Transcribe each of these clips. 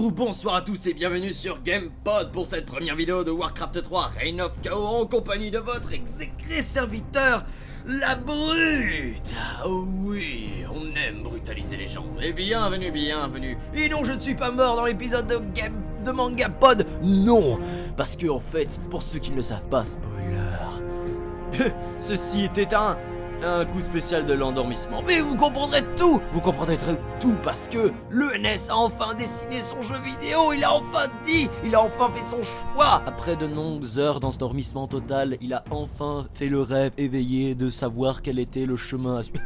Bonjour ou bonsoir à tous et bienvenue sur GamePod pour cette première vidéo de Warcraft 3 Reign of Chaos en compagnie de votre exécré serviteur, la Brute. Oh oui, on aime brutaliser les gens. Et bienvenue. Et non, je ne suis pas mort dans l'épisode de MangaPod, non. Parce que en fait, pour ceux qui ne le savent pas, spoiler, ceci était un coup spécial de l'endormissement. Mais vous comprendrez tout parce que l'ENS a enfin dessiné son jeu vidéo, il a enfin fait son choix. Après de longues heures d'endormissement total, il a enfin fait le rêve éveillé de savoir quel était le chemin à suivre.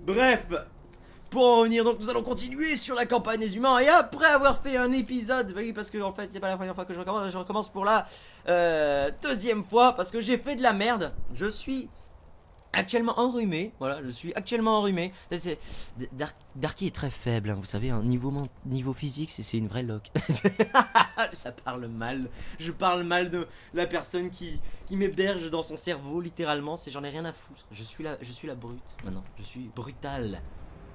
Bref, pour en revenir, donc nous allons continuer sur la campagne des humains. Et après avoir fait un épisode, oui, parce que en fait c'est pas la première fois que je recommence pour la deuxième fois parce que j'ai fait de la merde. Je suis actuellement enrhumé, voilà, Darky est très faible, hein, vous savez, hein, niveau physique, c'est une vraie loque. Ça parle mal. Je parle mal de la personne qui m'héberge dans son cerveau, littéralement. J'en ai rien à foutre. Je suis la brute maintenant. Je suis brutal.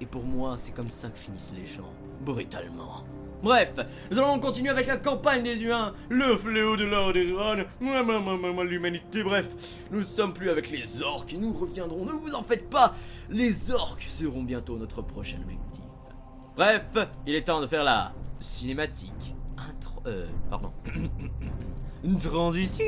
Et pour moi, c'est comme ça que finissent les gens, brutalement. Bref, nous allons continuer avec la campagne des humains, le fléau de l'Orderon, l'humanité, bref. Nous ne sommes plus avec les orques, nous reviendrons, ne vous en faites pas. Les orques seront bientôt notre prochain objectif. Bref, il est temps de faire la cinématique. Une transition.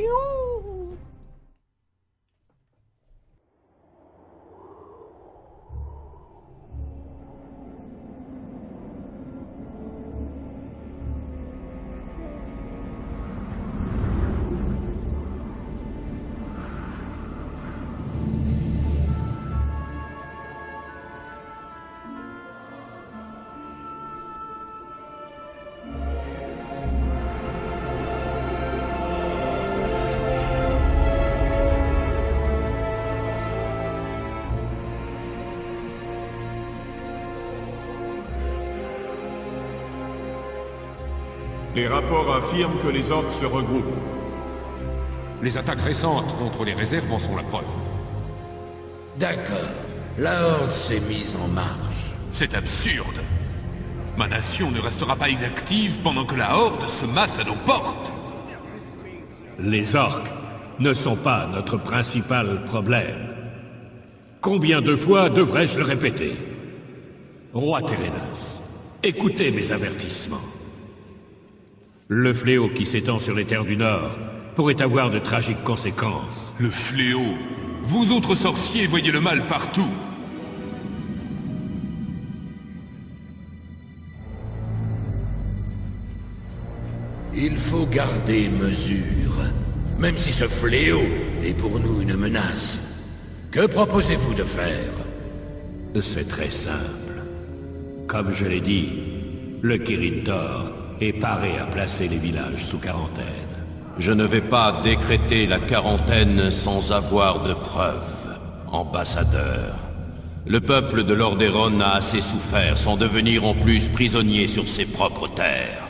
Les rapports affirment que les orques se regroupent. Les attaques récentes contre les réserves en sont la preuve. D'accord. La Horde s'est mise en marche. C'est absurde. Ma nation ne restera pas inactive pendant que la Horde se masse à nos portes. Les orques ne sont pas notre principal problème. Combien de fois devrais-je le répéter? Roi Térénas, écoutez mes avertissements. Le fléau qui s'étend sur les terres du Nord pourrait avoir de tragiques conséquences. Le fléau. Vous autres sorciers voyez le mal partout. Il faut garder mesure, même si ce fléau est pour nous une menace. Que proposez-vous de faire? C'est très simple. Comme je l'ai dit, le Kirin Tor est paré à placer les villages sous quarantaine. Je ne vais pas décréter la quarantaine sans avoir de preuves, ambassadeur. Le peuple de l'Orderon a assez souffert sans devenir en plus prisonnier sur ses propres terres.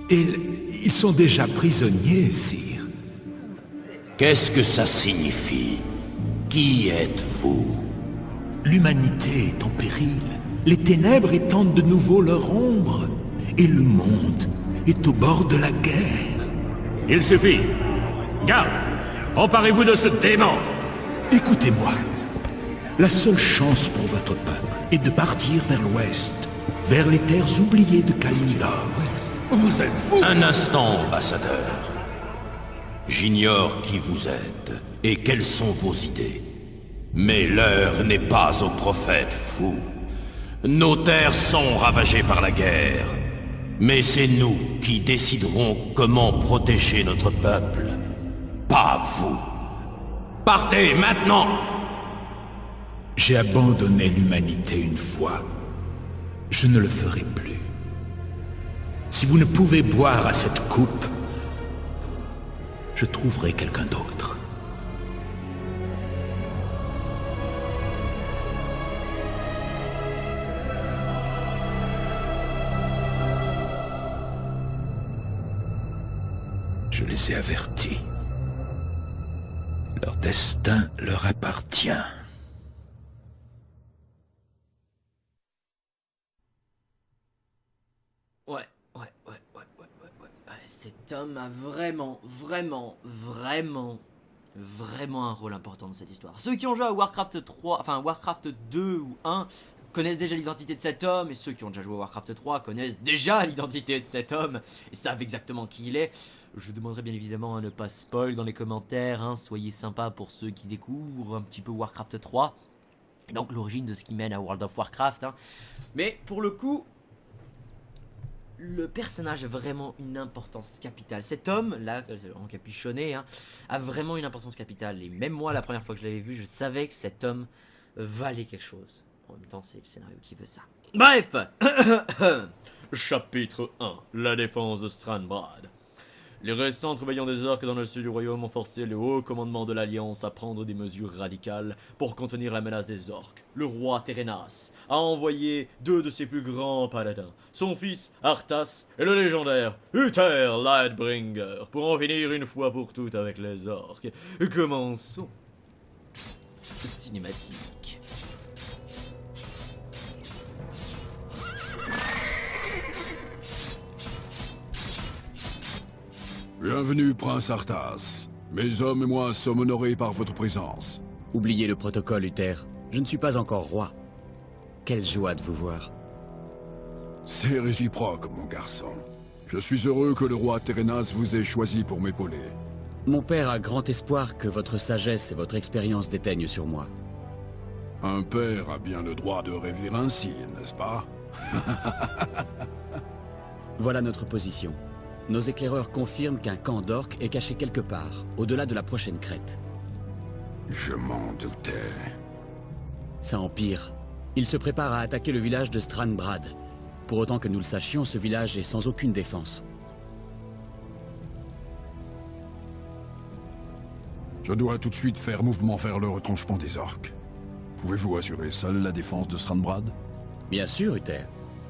Ils sont déjà prisonniers, sire. Qu'est-ce que ça signifie? Qui êtes-vous? L'humanité est en péril. Les ténèbres étendent de nouveau leur ombre. Et le monde est au bord de la guerre. Il suffit. Garde! Emparez-vous de ce démon! Écoutez-moi. La seule chance pour votre peuple est de partir vers l'ouest, vers les terres oubliées de Kalimdor. Vous êtes fou! Un instant, ambassadeur. J'ignore qui vous êtes et quelles sont vos idées. Mais l'heure n'est pas aux prophètes fous. Nos terres sont ravagées par la guerre. Mais c'est nous qui déciderons comment protéger notre peuple. Pas vous. Partez maintenant! J'ai abandonné l'humanité une fois. Je ne le ferai plus. Si vous ne pouvez boire à cette coupe, je trouverai quelqu'un d'autre. Je les ai avertis. Leur destin leur appartient. Cet homme a vraiment un rôle important dans cette histoire. Ceux qui ont joué à Warcraft 3, enfin Warcraft 2 ou 1 connaissent déjà l'identité de cet homme, et ceux qui ont déjà joué à Warcraft 3 connaissent déjà l'identité de cet homme et savent exactement qui il est. Je demanderai bien évidemment à ne pas spoil dans les commentaires, hein, soyez sympas pour ceux qui découvrent un petit peu Warcraft 3, et donc l'origine de ce qui mène à World of Warcraft. Hein. Mais pour le coup, le personnage a vraiment une importance capitale. Cet homme, là, encapuchonné, hein, a vraiment une importance capitale. Et même moi, la première fois que je l'avais vu, je savais que cet homme valait quelque chose. En même temps, c'est le scénario qui veut ça. Bref. Chapitre 1. La défense de Stranbrad. Les restants travaillant des orques dans le sud du royaume ont forcé le haut commandement de l'Alliance à prendre des mesures radicales pour contenir la menace des orques. Le roi Terenas a envoyé 2 de ses plus grands paladins, son fils Arthas et le légendaire Uther Lightbringer, pour en finir une fois pour toutes avec les orques. Commençons. Cinématique. Bienvenue, prince Arthas. Mes hommes et moi sommes honorés par votre présence. Oubliez le protocole, Uther. Je ne suis pas encore roi. Quelle joie de vous voir. C'est réciproque, mon garçon. Je suis heureux que le roi Terenas vous ait choisi pour m'épauler. Mon père a grand espoir que votre sagesse et votre expérience déteignent sur moi. Un père a bien le droit de rêver ainsi, n'est-ce pas? Voilà notre position. Nos éclaireurs confirment qu'un camp d'orques est caché quelque part, au-delà de la prochaine crête. Je m'en doutais. Ça empire. Ils se préparent à attaquer le village de Stranbrad. Pour autant que nous le sachions, ce village est sans aucune défense. Je dois tout de suite faire mouvement vers le retranchement des orques. Pouvez-vous assurer seul la défense de Stranbrad? Bien sûr, Uther.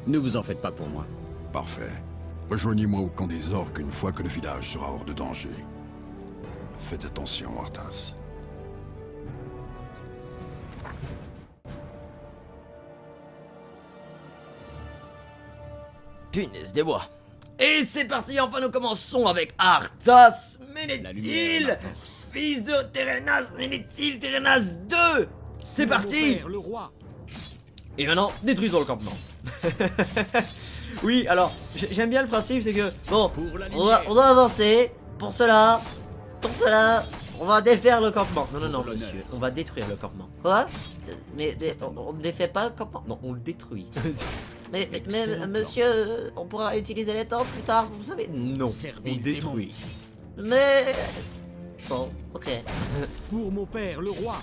Ne vous en faites pas pour moi. Parfait. Rejoignez-moi au camp des orques une fois que le village sera hors de danger. Faites attention, Arthas. Punaise des bois. Et c'est parti, enfin nous commençons avec Arthas Menethil, fils de Terenas Menethil, Terenas 2. C'est parti. Le roi. Et maintenant, détruisons le campement. Oui, alors, j'aime bien le principe, c'est que, bon, on doit avancer. Pour cela, on va défaire le campement. Non, monsieur, on va détruire le campement. Quoi? Mais on ne défait pas le campement? Non, on le détruit. mais monsieur, on pourra utiliser les tentes plus tard, vous savez? Non, on détruit. Mais... Bon, ok. Pour mon père, le roi.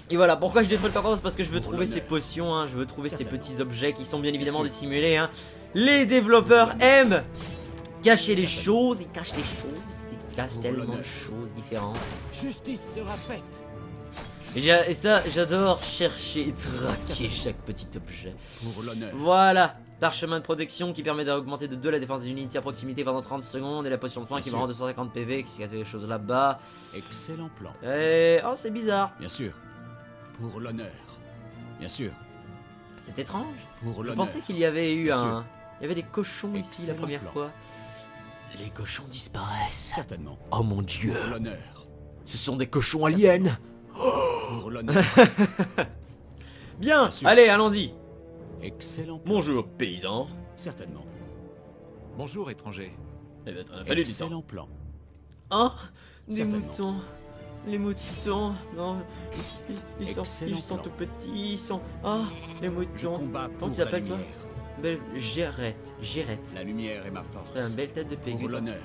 Et voilà, pourquoi je détruis le campement, c'est parce que je veux trouver ces potions, hein, je veux trouver ces petits objets qui sont bien évidemment dissimulés. Hein. Les développeurs cacher les choses, ils cachent les choses, ils cachent tellement de choses différentes. Justice sera faite. Et ça, j'adore chercher et traquer chaque petit objet. Pour l'honneur. Voilà, parchemin de protection qui permet d'augmenter de 2 la défense des unités à proximité pendant 30 secondes, et la potion de soin qui me rend 250 PV, qui a des choses là-bas. Excellent plan. Et... oh, c'est bizarre. Bien sûr. Pour l'honneur. Bien sûr. C'est étrange. Pour Je pensais qu'il y avait eu un... Il y avait des cochons ici la première plan. fois. Les cochons disparaissent. Certainement. Oh mon dieu. Pour l'honneur. Ce sont des cochons aliens. Pour l'honneur. Bien, allez, allons-y. Excellent plan. Bonjour, paysan. Certainement. Bonjour, étranger. Eh bien, t'en as fallu du temps. Excellent plan. Oh, des Certainement. moutons. Les moutons, non, ils sont Excellent tout plan. petits, ils sont... Ah, les Je moutons. combats pour Comment tu la t'appelles toi? lumière. Belle... Gérette. La lumière est ma force. T'as une belle tête de Pour pégu. l'honneur.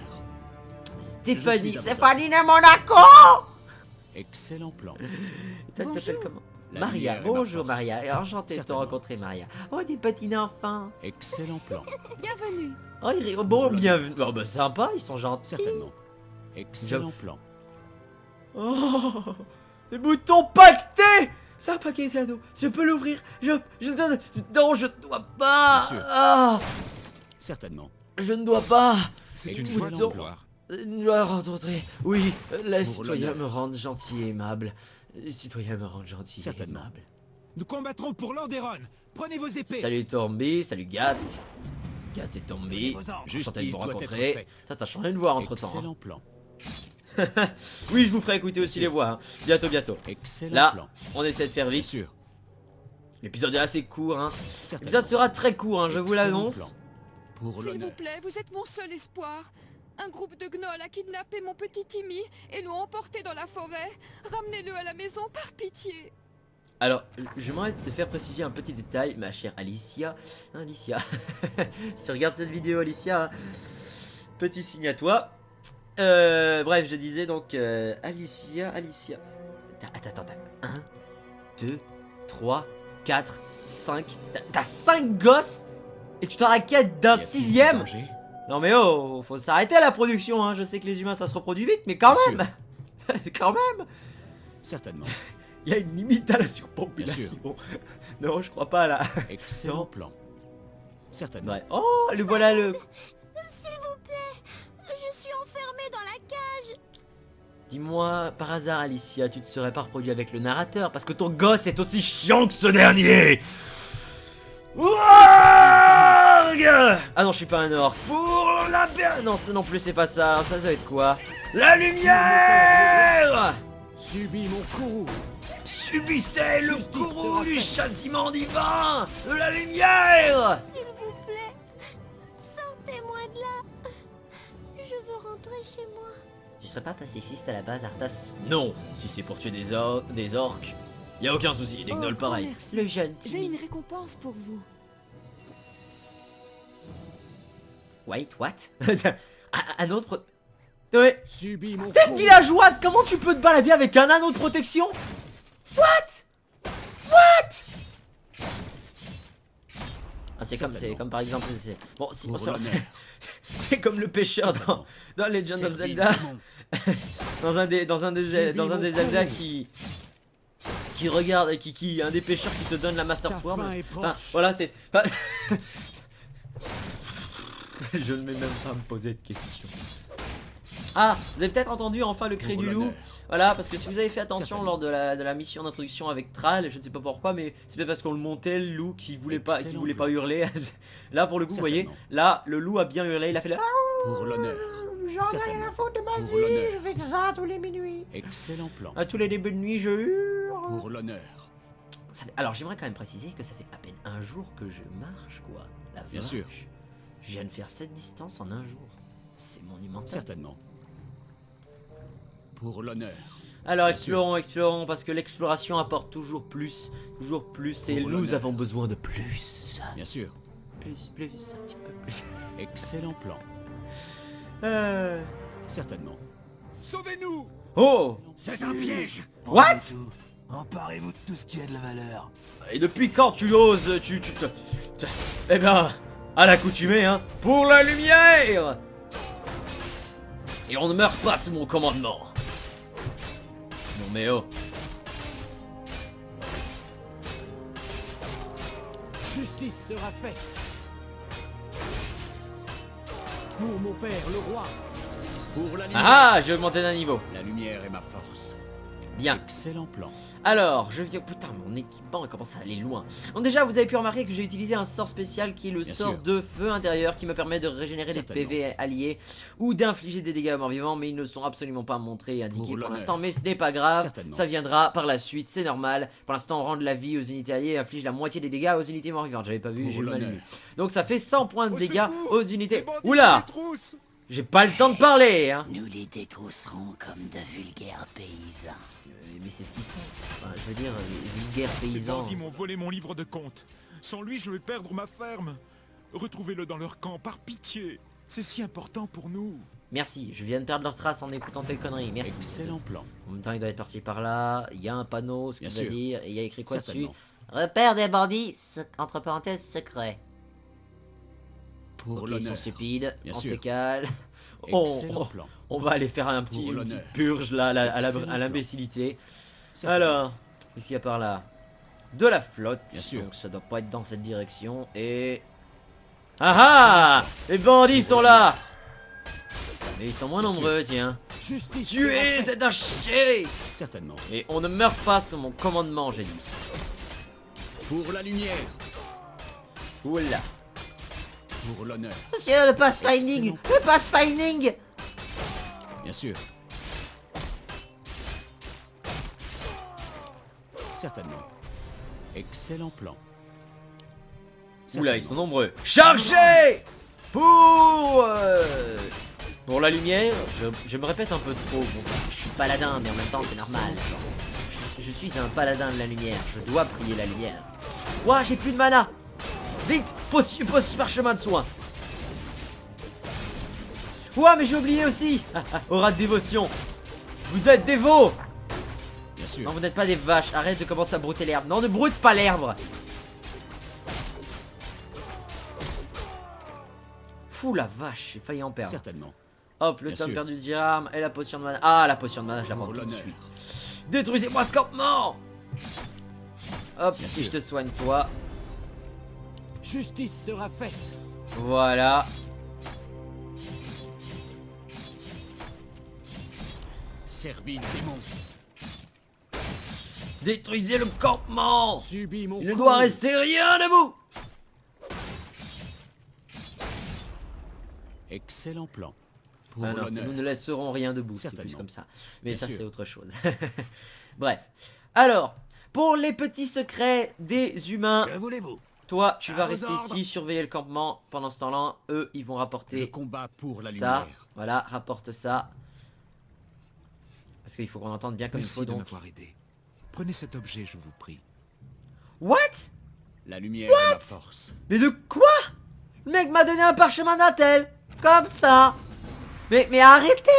Stéphanie. Je suis Stéphanie de Monaco. Excellent plan. Toi, tu t'appelles comment? La Maria. lumière est ma Bonjour force. Maria. Enchanté de te Certainement. rencontrer Maria. Oh, des petits enfants. Excellent plan. Bienvenue. Oh, ils rient. Bon, bienvenue. Oh, bah sympa, ils sont gentils. Certainement. Excellent plan. Oh, des moutons pactés. C'est un paquet cadeau. Je peux l'ouvrir. Non, je dois pas. Bien sûr. Ah. Certainement. Je ne dois pas. C'est une Excellent joie de plan. vous voir. Je dois rentrer. Oui, les Pour citoyens l'honneur. me rendent gentil et aimable. Les citoyens me rendent gentil et Certainement. aimable. Nous combattrons pour Lordaeron. Prenez vos épées. Salut Tombi, salut Gat. Gat et Tombi. Vos ordres. Enchanté de Justice vous doit être rencontrer. faite. Ça, t'as changé de voix entre temps. Excellent plan. Oui, je vous ferai écouter aussi les voix. Hein. Bientôt. Excellent Là, plan. on essaie de faire Bien vite. sûr. L'épisode est assez court. Hein. Certainement. L'épisode sera très court, hein, je vous Excellent l'annonce. plan. Pour S'il vous l'honneur. plaît, vous êtes mon seul espoir. Un groupe de gnolls a kidnappé mon petit Timmy et l'ont emporté dans la forêt. Ramenez-le à la maison par pitié. Alors, j'aimerais te faire préciser un petit détail, ma chère Alicia. Hein, Alicia. Si tu regardes cette vidéo, Alicia, hein, petit signe à toi. Bref, je disais donc Alicia. Attends. 1, 2, 3, 4, 5. T'as 5 gosses et tu t'en raquettes d'un Y a-t-il 6ème. du danger? Non mais oh, faut s'arrêter à la production, hein. Je sais que les humains ça se reproduit vite, mais quand Bien même. Quand même. Certainement. Il y a une limite à la surpopulation. Non, je crois pas là. Excellent Non. plan. Certainement. Ouais. Oh, le voilà le. S'il vous plaît, je suis enfermée dans la cage. Dis-moi, par hasard, Alicia, tu te serais pas reproduit avec le narrateur parce que ton gosse est aussi chiant que ce dernier. Warg. Ah non, je suis pas un orc. Pour la non, non plus, c'est pas ça. Ça doit être quoi? La lumière. Subis mon courroux. Subissez le Justice courroux sera du faite. châtiment divin de la lumière. S'il vous plaît, sortez-moi de là. Je veux rentrer chez moi. Tu serais pas pacifiste à la base, Arthas? Non, si c'est pour tuer des orques, y a aucun souci, des Oh, gnolls grand pareil. merci. Le jeune J'ai Timmy. une récompense pour vous. Wait, what? Un autre... Ouais. Subis mon T'es une courroux. villageoise, comment tu peux te balader avec un anneau de protection? What? Ah, c'est comme par exemple... Bon, si, Pour on l'honneur. c'est comme le pêcheur dans Legend of Servi Zelda. du monde. dans un des Zelda qui regarde qui un des pêcheurs qui te donne la Master Ta Sword. fin est Enfin, proche. voilà, c'est je ne vais même pas me poser de questions. Ah, vous avez peut-être entendu enfin le cri Pour du loup. l'honneur. Voilà, parce que si vous avez fait attention Certainement. lors de la mission d'introduction avec Thrall, je ne sais pas pourquoi, mais c'est peut-être parce qu'on le montait, le loup qui voulait pas Excellent hurler. Là, pour le coup, vous voyez, Certainement. là, le loup a bien hurlé, il a fait le... Pour l'honneur. J'en ai rien Certainement. à foutre de ma Pour vie, l'honneur. je fais que ça tous les minuits. Excellent plan. À tous les débuts de nuit, je hurle. Pour l'honneur. Alors, j'aimerais quand même préciser que ça fait à peine un jour que je marche, quoi. La Bien vache. sûr. Je viens de faire cette distance en un jour. C'est monumental. Certainement. Pour l'honneur. Alors, Bien sûr. explorons, parce que l'exploration apporte toujours plus, et Pour nous l'honneur. avons besoin de plus. Bien sûr. Plus, un petit peu plus. Excellent plan. Certainement. Sauvez-nous. Oh! C'est un piège. What? Emparez-vous de tout ce qui a de la valeur. Et depuis quand tu oses, Eh ben, à l'accoutumée, hein, pour la lumière! Et on ne meurt pas sous mon commandement. Non mais oh. Justice sera faite. Pour mon père, le roi. Pour la lumière. Ah, j'ai augmenté d'un niveau. La lumière est ma force. Bien. Excellent plan. Alors, je viens... Putain, mon équipement commence à aller loin. Donc déjà, vous avez pu remarquer que j'ai utilisé un sort spécial qui est le Bien sort sûr. de feu intérieur qui me permet de régénérer des Certainement. PV alliés ou d'infliger des dégâts aux morts vivants, mais ils ne sont absolument pas montrés et indiqués Pour pour l'honneur. l'instant. Mais ce n'est pas grave, Certainement. ça viendra par la suite, c'est normal. Pour l'instant, on rend de la vie aux unités alliées et inflige la moitié des dégâts aux unités morts vivantes. J'avais pas vu, Pour j'ai mal l'honneur. lu. Donc ça fait 100 points de Au dégâts secours. aux unités. Les bandits Oula, nous détroussent. j'ai pas le temps de parler, hein. Nous les détrousserons comme de vulgaires paysans. Mais c'est ce qu'ils sont. Enfin, je veux dire, les vulgaires Ces paysans. bandits m'ont volé mon livre de comptes. Sans lui, je vais perdre ma ferme. Retrouvez-le dans leur camp, par pitié. C'est si important pour nous. Merci, je viens de perdre leur trace en écoutant telle connerie, merci. Excellent plan. En même temps, il doit être parti par là, il y a un panneau, ce qu'il Bien va sûr. dire, et il y a écrit quoi dessus? Certainement. Repère des bandits, entre parenthèses, secret. Pour Ok, ils sont l'honneur. stupides, Bien on se sûr. cale. Excellent plan. On va aller faire Pour une l'honneur. petite purge là, Excellent à l'imbécilité. Certainement. Alors, qu'est-ce qu'il y a par là? De la flotte, Bien sûr. donc ça doit pas être dans cette direction, et... Ah ah! Les bandits sont là! Mais ils sont moins nombreux, tiens. Justice. Tuez cet archer! Certainement. Et on ne meurt pas sous mon commandement, j'ai dit. Pour la lumière. Oula. Pour l'honneur. Monsieur, le pathfinding! Le pathfinding! Bien sûr. Certainement. Excellent plan. Oula, ils sont nombreux. Chargez! Pour la lumière, je me répète un peu trop. Bon, je suis paladin, mais en même temps, c'est normal. Je suis un paladin de la lumière. Je dois prier la lumière. Ouah, j'ai plus de mana! Vite! Parchemin de soin! Ouah, mais j'ai oublié aussi! Aura de dévotion! Vous êtes des veaux! Bien sûr. Non, vous n'êtes pas des vaches. Arrête de commencer à brouter l'herbe. Non, ne broute pas l'herbe! Fou la vache, j'ai failli en perdre. Certainement. Hop, le tome perdu de Jiram et la potion de mana. Ah, la potion de mana, je la prends tout de suite. Détruisez-moi ce campement! Hop, si je te soigne toi. Justice sera faite. Voilà. Servi le démon. Détruisez le campement! Subis mon Il ne coup. doit rester rien debout! Excellent plan. Pour Ah non, l'honneur. nous ne laisserons rien debout, c'est plus Certainement. comme ça. Mais Bien ça, sûr. c'est autre chose. Bref. Alors, pour les petits secrets des humains, Que voulez-vous? toi, tu vas À vos rester ordres. ici, surveiller le campement. Pendant ce temps-là, eux, ils vont Je rapporter combats pour la ça. lumière. Voilà, rapporte ça. Parce qu'il faut qu'on entende bien comme il faut, Merci de donc. m'avoir aidé. Prenez cet objet, je vous prie. What? La lumière est ma force. Mais de quoi? Le mec m'a donné un parchemin d'Intel. Comme ça. Mais arrêtez!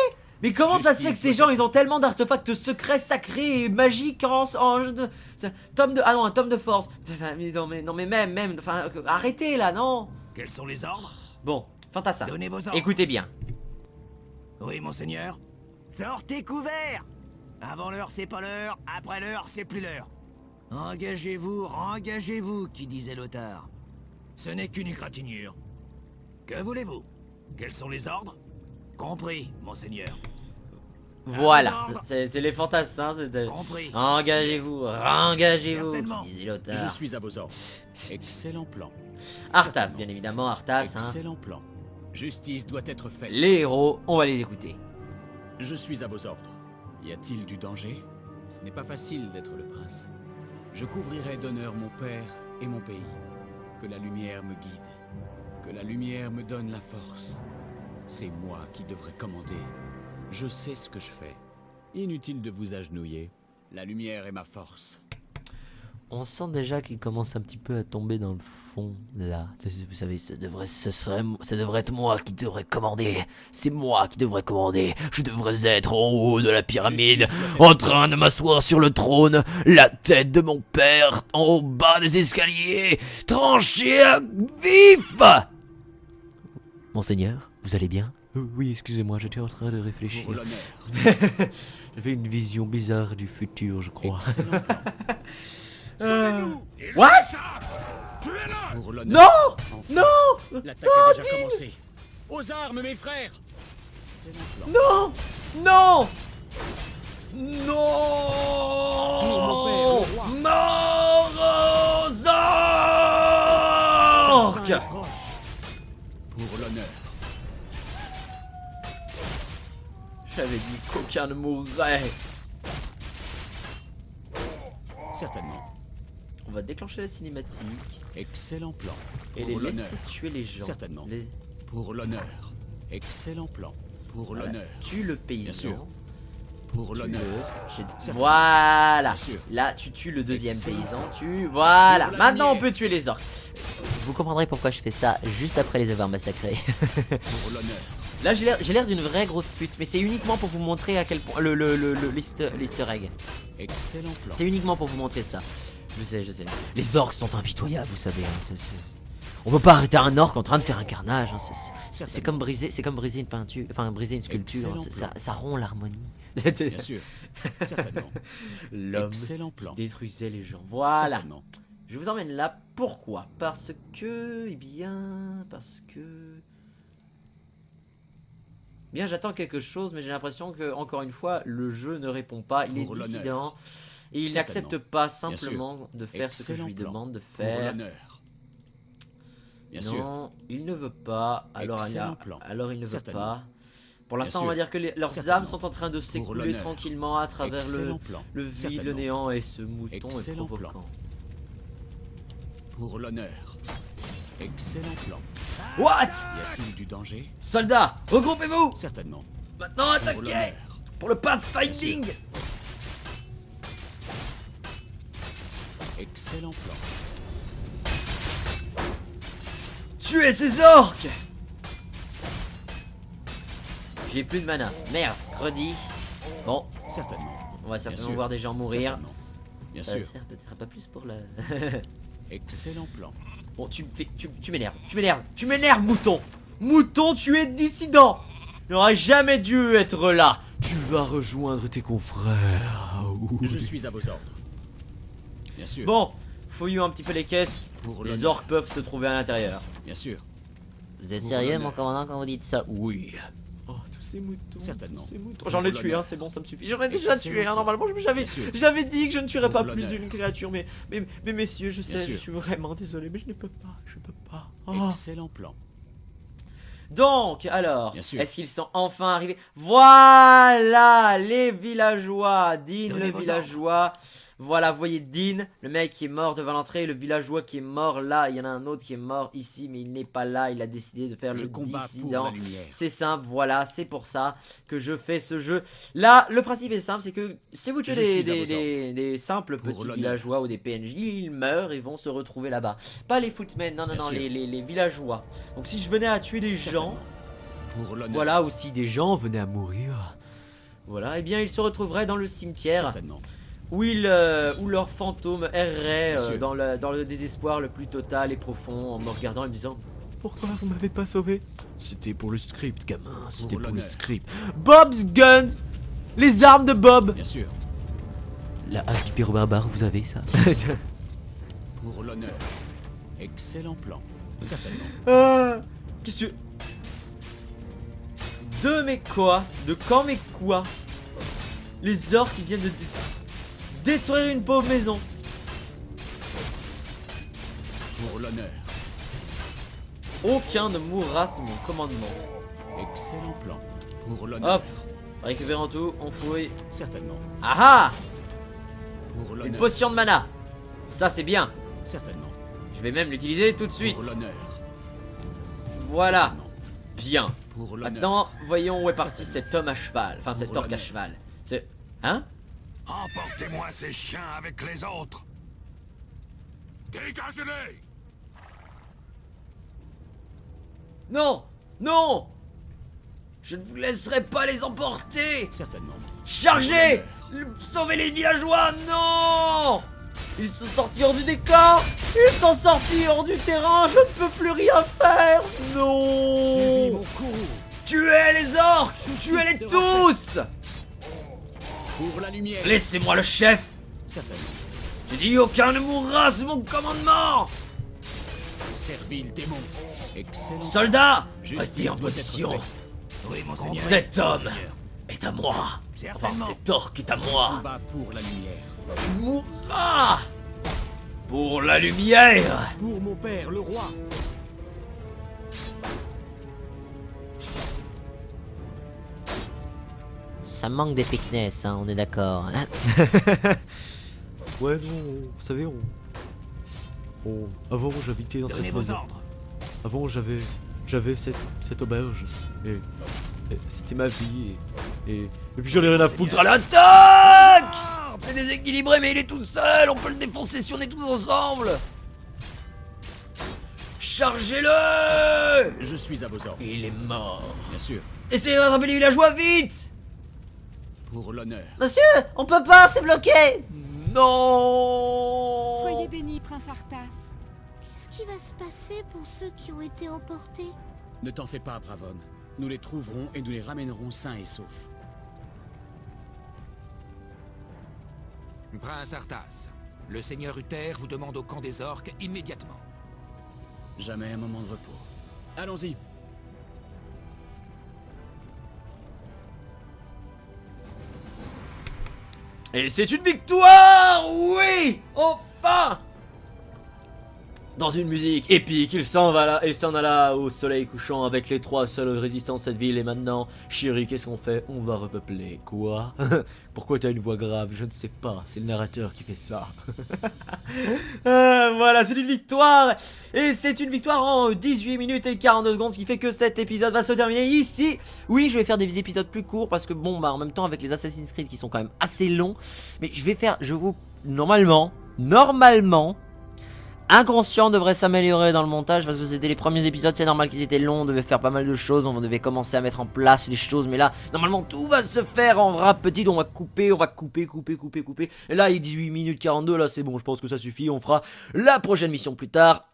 Mais comment ça se fait que ces gens ils ont tellement d'artefacts secrets, sacrés et magiques tome de. Ah non, un tome de force. Enfin, mais non mais même. Enfin, arrêtez là, non? Quels sont les ordres? Bon, Fantassin. Donnez vos ordres. Écoutez bien. Oui, monseigneur. Sortez couverts! Avant l'heure, c'est pas l'heure. Après l'heure, c'est plus l'heure. Engagez-vous, qui disait Lothar. Ce n'est qu'une égratignure. Que voulez-vous? Quels sont les ordres? Compris, monseigneur. Voilà, c'est les fantassins. Compris. Engagez-vous, engagez-vous, Certainement. disait Je Lothar. suis à vos ordres. Excellent plan. Arthas, bien évidemment, Arthas. Hein. Excellent plan. Justice doit être faite. Les héros, on va les écouter. Je suis à vos ordres. Y a-t-il du danger? Ce n'est pas facile d'être le prince. Je couvrirai d'honneur mon père et mon pays. Que la lumière me guide. Que la lumière me donne la force. C'est moi qui devrais commander. Je sais ce que je fais. Inutile de vous agenouiller. La lumière est ma force. On sent déjà qu'il commence un petit peu à tomber dans le fond, là. Vous savez, ça devrait être moi qui devrais commander. C'est moi qui devrais commander. Je devrais être en haut de la pyramide, en train de m'asseoir sur le trône, la tête de mon père en bas des escaliers, tranché à vif. Monseigneur, vous allez bien? Oui, excusez-moi, j'étais en train de réfléchir. Pour l'honneur. J'avais une vision bizarre du futur, je crois. Excellent plan. What? Pour l'honneur. Non! Enfin. Non! L'attaque a déjà commencé. Aux armes, mes frères! Excellent plan. Non! Non! Pour mon Non! père, le roi. Mort aux orques! Enfin, proche. Pour l'honneur. J'avais dit qu'aucun ne mourrait. Certainement. On va déclencher la cinématique Excellent plan. et Pour les l'honneur. laisser tuer les gens. Certainement. Les... Pour l'honneur. Excellent plan. Pour Voilà. l'honneur. Tue le paysan. Bien sûr. Pour l'honneur. Certainement. Voilà. Bien sûr. Là, tu tues le deuxième Excellent. paysan. Voilà. Pour la Maintenant, on lumière. peut tuer les orques. Vous comprendrez pourquoi je fais ça juste après les avoir massacrés. Pour l'honneur. Là, j'ai l'air d'une vraie grosse pute, mais c'est uniquement pour vous montrer à quel point l'easter egg. Excellent plan. C'est uniquement pour vous montrer ça. Je sais. Les orques sont impitoyables, vous savez. Hein. On peut pas arrêter un orque en train de faire un carnage. Hein. C'est comme briser une peinture, enfin briser une sculpture. Excellent Hein. Ça rompt l'harmonie. Bien sûr. Certainement. L'homme Excellent plan. détruisait les gens. Voilà. Certainement. Je vous emmène là. Pourquoi? Parce que... Eh bien... Parce que... Bien, j'attends quelque chose, mais j'ai l'impression que, encore une fois, le jeu ne répond pas. Il est dissident. Et il n'accepte pas simplement de faire ce que je lui demande de faire. Non, il ne veut pas. Alors il ne veut pas. Pour l'instant, on va dire que leurs âmes sont en train de s'écouler tranquillement à travers le vide, le néant, et ce mouton est provoquant. Pour l'honneur. Excellent plan. What? Y a-t-il du danger? Soldats, regroupez-vous! Certainement. Maintenant, attaquez! Pour le pathfinding! Excellent plan. Tuez ces orques! J'ai plus de mana. Merde, credi. Bon. Certainement. On va certainement voir des gens mourir. Bien ça va sûr. faire peut-être pas plus pour la... Excellent plan. Bon, tu m'énerves. Tu m'énerves, mouton! Mouton, tu es dissident! Tu n'aurais jamais dû être là. Tu vas rejoindre tes confrères. Oui. Je suis à vos ordres. Bien sûr. Bon, fouillons un petit peu les caisses. Les orques peuvent se trouver à l'intérieur. Bien sûr. Vous êtes sérieux, mon commandant, quand vous dites ça? Oui. Oh, tous ces moutons. Certainement. J'en ai tué, hein, c'est bon, ça me suffit. J'en ai déjà tué, hein, normalement. J'avais dit que je ne tuerais pas plus d'une créature, mais messieurs, je sais, je suis vraiment désolé, mais je ne peux pas. Je peux pas. Oh. Excellent plan. Donc, alors, est-ce qu'ils sont enfin arrivés? Voilà, les villageois. Dean, le villageois. Voilà, vous voyez Dean, le mec qui est mort devant l'entrée, le villageois qui est mort là. Il y en a un autre qui est mort ici, mais il n'est pas là. Il a décidé de faire le dissident. C'est simple, voilà, c'est pour ça que je fais ce jeu. Là, le principe est simple, c'est que si vous tuez des simples petits villageois ou des PNJ, ils meurent et vont se retrouver là-bas. Pas les footmen, non, les villageois. Donc si je venais à tuer des gens, voilà, ou si des gens venaient à mourir, voilà, et bien ils se retrouveraient dans le cimetière. Où leur fantôme errerait dans le désespoir le plus total et profond, en me regardant et me disant: pourquoi vous m'avez pas sauvé? C'était pour le script, gamin, c'était pour le script. Bob's Guns, les armes de Bob. Bien sûr. La hache du pyro-barbare, vous avez ça? Pour l'honneur. Excellent plan. Certainement. Qu'est-ce que... De mes quoi? De quand mes quoi? Les orques qui viennent de... détruire une pauvre maison. Pour l'honneur. Aucun ne mourra sous mon commandement. Excellent plan. Pour l'honneur. Hop, récupérons tout, on fouille. Certainement. Ah ah! Pour l'honneur. Une potion de mana. Ça c'est bien. Certainement. Je vais même l'utiliser tout de suite. Pour l'honneur. Voilà. Bien. Pour l'honneur. Maintenant, voyons où est parti cet homme à cheval. Enfin, cet orque à cheval. C'est... Hein? Emportez-moi ces chiens avec les autres. Dégagez-les! Non! Non! Je ne vous laisserai pas les emporter! Certainement. Chargez! Sauvez les villageois! Non! Ils sont sortis hors du décor! Ils sont sortis hors du terrain! Je ne peux plus rien faire! Non! Tuez les orques! Tuez-les tous! Pour la lumière. Laissez-moi le chef! Certainement. J'ai dit aucun ne mourra sous mon commandement! Servile démon. Excellent. Soldats! Restez en position! Oui, monseigneur. Cet homme est à moi! Enfin, cet orc est à moi! Combat pour la lumière. Tu mourras! Pour la lumière! Pour mon père, le roi. Ça manque d'épicness, hein, on est d'accord. Ouais, non, vous savez, avant j'habitais dans cette maison. Avant j'avais cette auberge. Et c'était ma vie. Et puis j'en ai rien à foutre à l'attaque! C'est déséquilibré, mais il est tout seul! On peut le défoncer si on est tous ensemble! Chargez-le! Je suis à vos ordres. Il est mort. Bien sûr. Essayez de rattraper les villageois, vite! Pour l'honneur. Monsieur, on peut pas, c'est bloqué! Non! Soyez béni, prince Arthas. Qu'est-ce qui va se passer pour ceux qui ont été emportés? Ne t'en fais pas, brave homme. Nous les trouverons et nous les ramènerons sains et saufs. Prince Arthas, Le seigneur Uther vous demande au camp des orques immédiatement. Jamais un moment de repos. Allons-y. Et c'est une victoire! Oui! Enfin! Dans une musique épique, il s'en alla au soleil couchant avec les 3 seuls résistants de cette ville. Et maintenant, chérie, qu'est-ce qu'on fait? On va repeupler. Quoi? Pourquoi t'as une voix grave? Je ne sais pas, c'est le narrateur qui fait ça. Voilà, c'est une victoire. Et c'est une victoire en 18 minutes et 42 secondes, ce qui fait que cet épisode va se terminer ici. Oui, je vais faire des épisodes plus courts parce que bon, bah en même temps avec les Assassin's Creed qui sont quand même assez longs. Mais normalement, Inconscient devrait s'améliorer dans le montage parce que c'était les premiers épisodes, c'est normal qu'ils étaient longs, on devait faire pas mal de choses, on devait commencer à mettre en place les choses, mais là, normalement tout va se faire en rapide, on va couper, et là il est 18 minutes 42, là c'est bon, je pense que ça suffit, on fera la prochaine mission plus tard.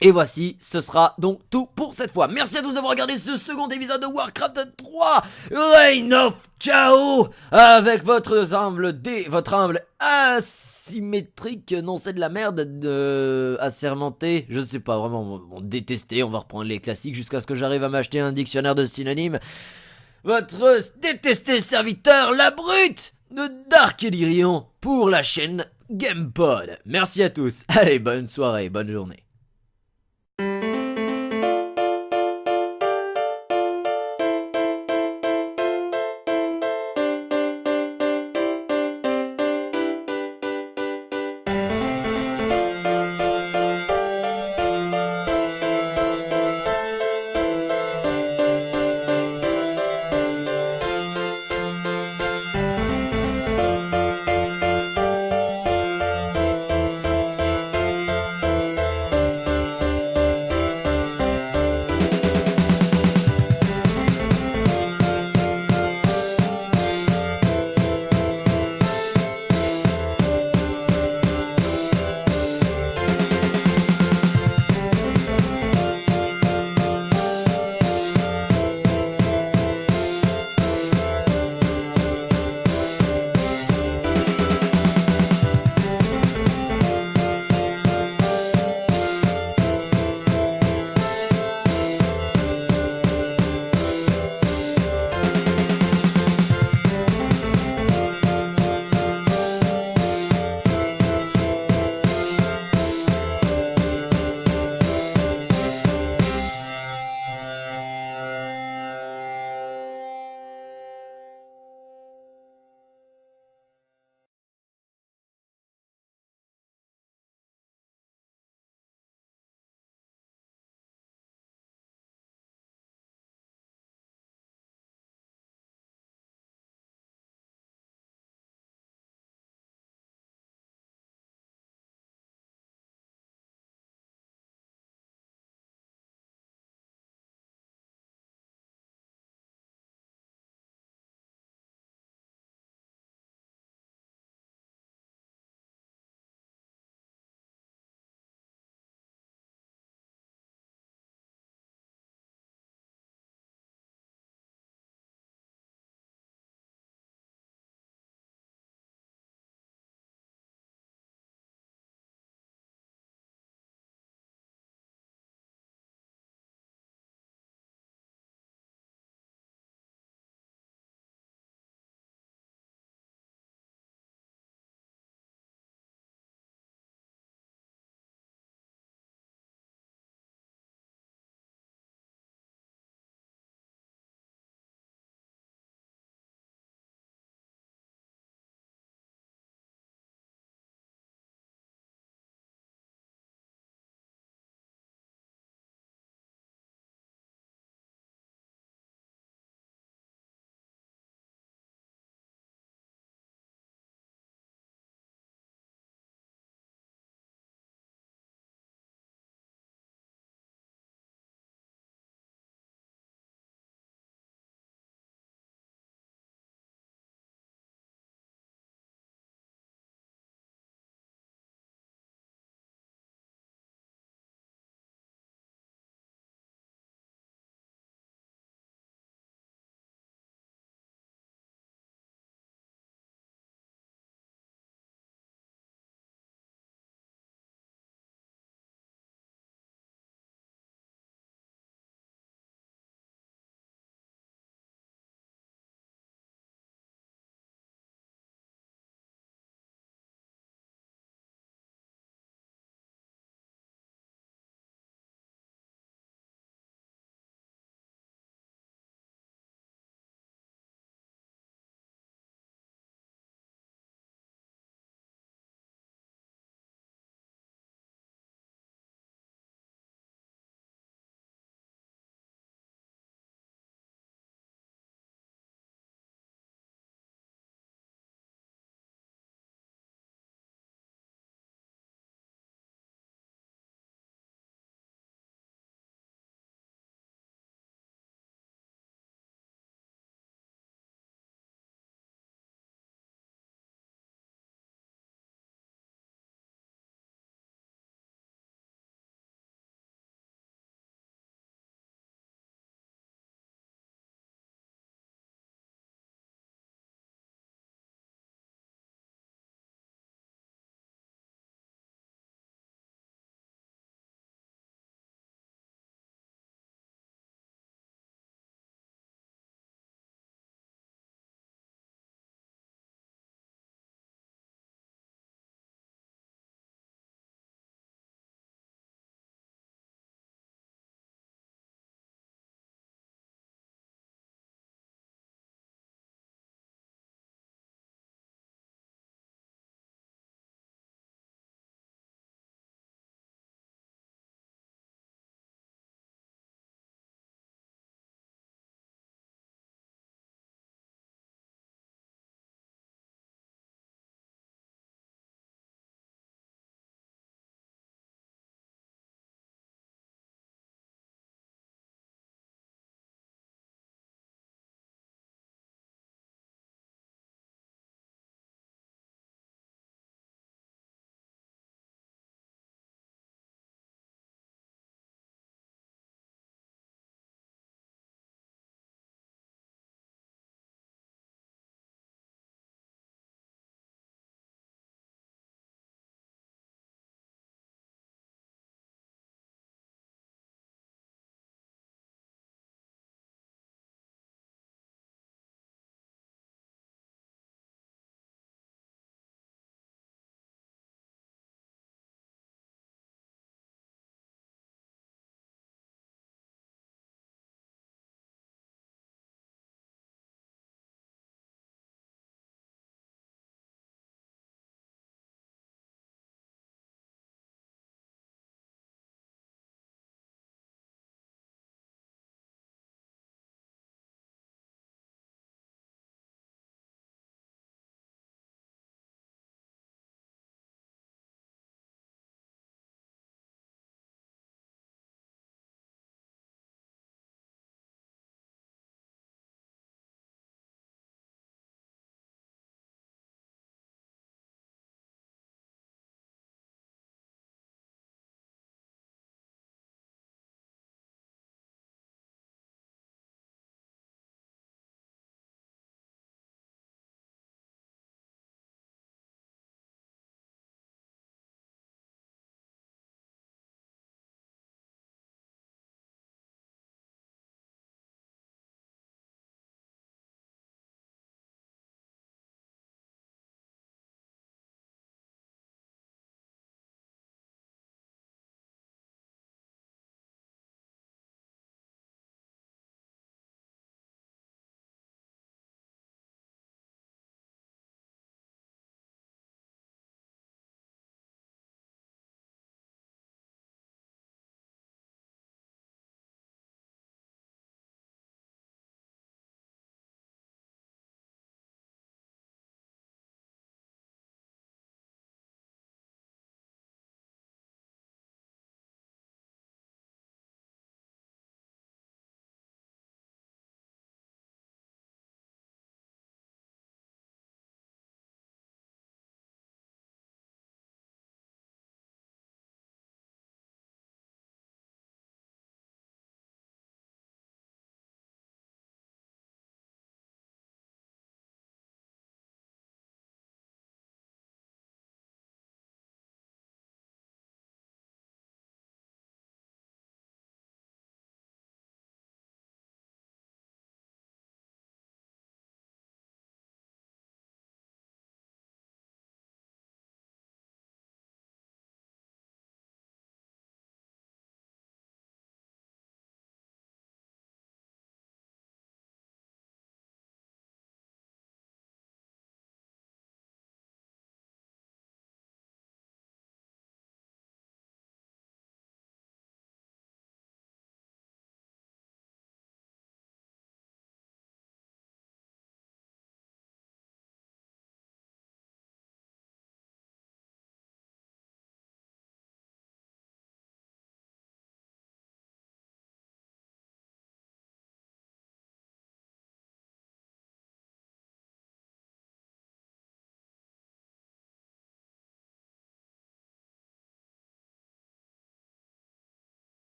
Et voici, ce sera donc tout pour cette fois. Merci à tous d'avoir regardé ce second épisode de Warcraft 3 Reign of Chaos avec votre humble asymétrique, non c'est de la merde, assermenté, je sais pas vraiment, bon, détesté, on va reprendre les classiques jusqu'à ce que j'arrive à m'acheter un dictionnaire de synonymes. Votre détesté serviteur, la brute de Dark Ellyrion pour la chaîne GamePod. Merci à tous, allez bonne soirée, bonne journée.